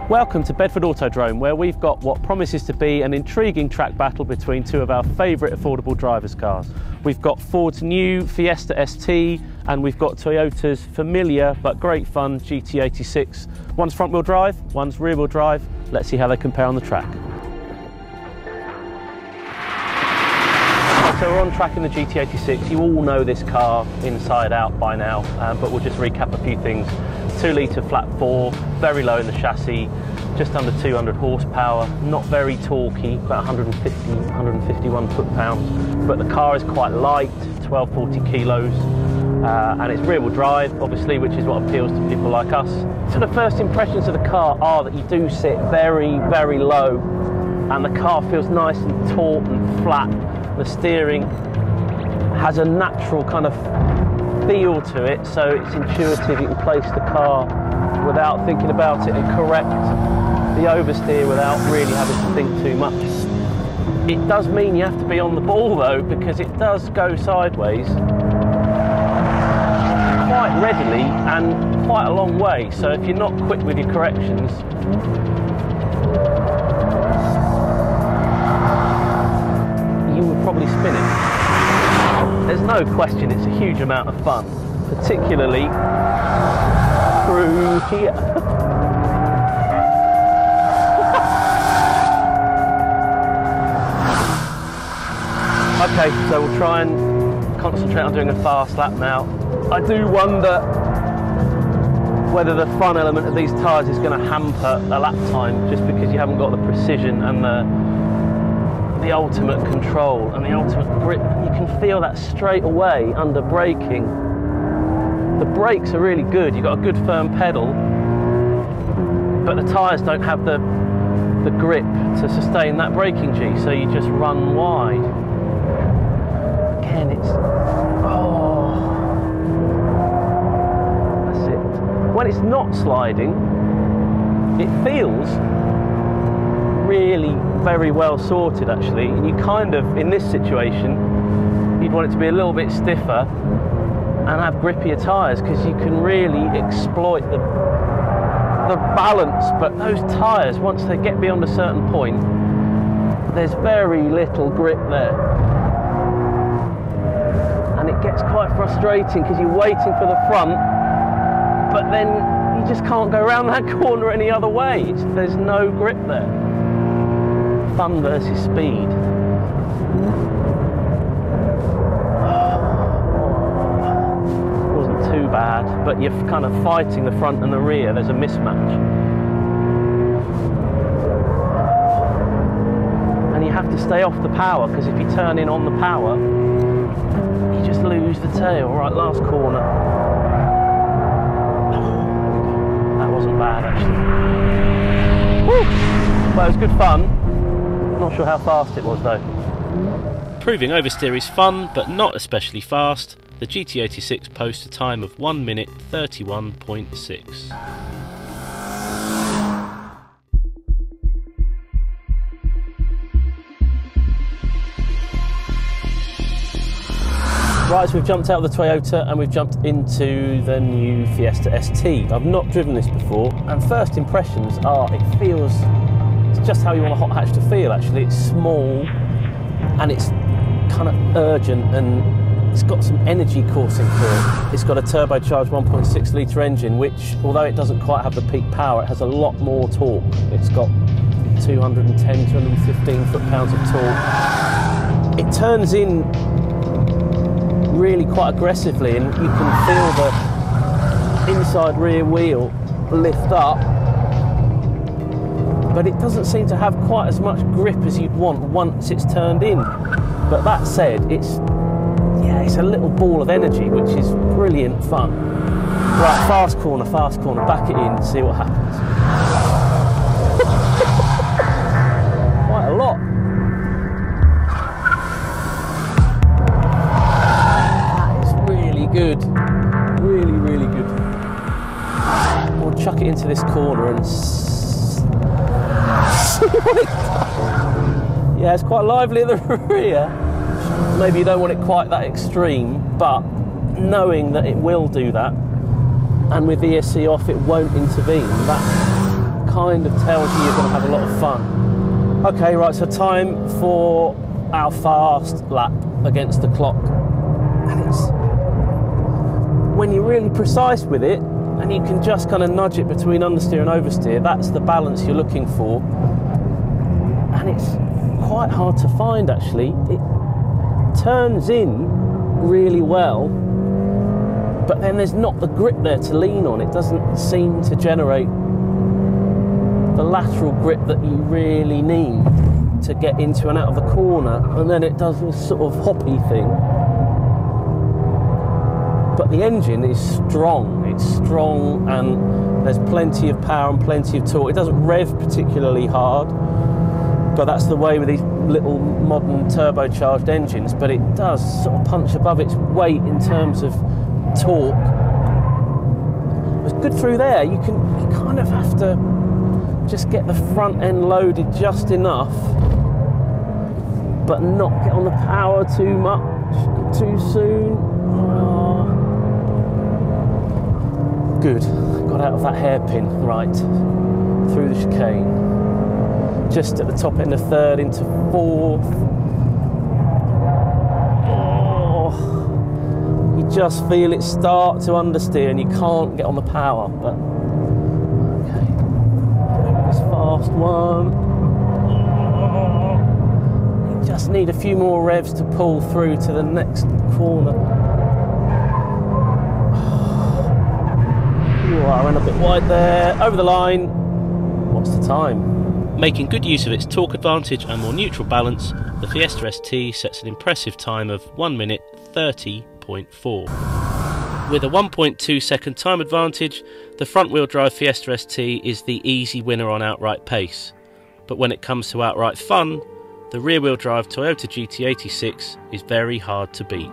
Welcome to Bedford Autodrome, where we've got what promises to be an intriguing track battle between two of our favourite affordable drivers' cars. We've got Ford's new Fiesta ST and we've got Toyota's familiar but great fun GT86. One's front wheel drive, one's rear wheel drive. Let's see how they compare on the track. So we're on track in the GT86. You all know this car inside out by now, but we'll just recap a few things. 2 litre flat 4, very low in the chassis, just under 200 horsepower, not very torquey, about 151 foot-pounds, but the car is quite light, 1240 kilos, and it's rear-wheel drive, obviously, which is what appeals to people like us. So the first impressions of the car are that you do sit very, very low, and the car feels nice and taut and flat. The steering has a natural kind of feel to it, so it's intuitive. You can place the car without thinking about it and correct the oversteer without really having to think too much. It does mean you have to be on the ball though, because it does go sideways quite readily and quite a long way, so if you're not quick with your corrections, you would probably spin it. There's no question it's a huge amount of fun, particularly through here. Okay, so we'll try and concentrate on doing a fast lap now. I do wonder whether the fun element of these tyres is going to hamper a lap time, just because you haven't got the precision and the ultimate control and the ultimate grip. You can feel that straight away under braking. The brakes are really good, you've got a good firm pedal, but the tyres don't have the grip to sustain that braking G, so you just run wide. Again, it's, oh, that's it. When it's not sliding, it feels really very well sorted actually, and you kind of, in this situation, you'd want it to be a little bit stiffer and have grippier tyres, because you can really exploit the balance. But those tyres, once they get beyond a certain point, there's very little grip there, and it gets quite frustrating because you're waiting for the front, but then you just can't go around that corner any other way. There's no grip there. Fun versus speed. Wasn't too bad, but you're kind of fighting the front and the rear. There's a mismatch. And you have to stay off the power, because if you turn in on the power, you just lose the tail. Right, last corner. That wasn't bad actually. Woo! Well, it was good fun. Not sure how fast it was though. Proving oversteer is fun, but not especially fast. The GT86 posts a time of 1 minute 31.6. Right, so we've jumped out of the Toyota and we've jumped into the new Fiesta ST. I've not driven this before, and first impressions are it feels just how you want a hot hatch to feel actually. It's small and it's kind of urgent, and it's got some energy coursing through it. It's got a turbocharged 1.6 litre engine, which, although it doesn't quite have the peak power, it has a lot more torque. It's got 210, 215 foot-pounds of torque. It turns in really quite aggressively, and you can feel the inside rear wheel lift up, but it doesn't seem to have quite as much grip as you'd want once it's turned in. But that said, it's a little ball of energy, which is brilliant fun. Right, fast corner, back it in, see what happens. Quite a lot. That is really good. Really, really good. We'll chuck it into this corner and yeah, it's quite lively at the rear. Maybe you don't want it quite that extreme, but knowing that it will do that, and with the ESC off it won't intervene, that kind of tells you you're going to have a lot of fun. Okay, right, so time for our fast lap against the clock. And it's, when you're really precise with it, and you can just kind of nudge it between understeer and oversteer, that's the balance you're looking for. And it's quite hard to find, actually. It turns in really well, but then there's not the grip there to lean on. It doesn't seem to generate the lateral grip that you really need to get into and out of the corner, and then it does this sort of hoppy thing. But the engine is strong. It's strong, and there's plenty of power and plenty of torque. It doesn't rev particularly hard, but that's the way with these little modern turbocharged engines, but it does sort of punch above its weight in terms of torque. It's good through there. You kind of have to just get the front end loaded just enough, but not get on the power too much too soon. Oh. Good, got out of that hairpin, right, through the chicane. Just at the top end of third into fourth. Oh. You just feel it start to understeer and you can't get on the power, but okay. This fast one. Oh. You just need a few more revs to pull through to the next corner. I ran a bit wide there, over the line. What's the time? Making good use of its torque advantage and more neutral balance, the Fiesta ST sets an impressive time of 1 minute 30.4. With a 1.2 second time advantage, the front wheel drive Fiesta ST is the easy winner on outright pace. But when it comes to outright fun, the rear wheel drive Toyota GT86 is very hard to beat.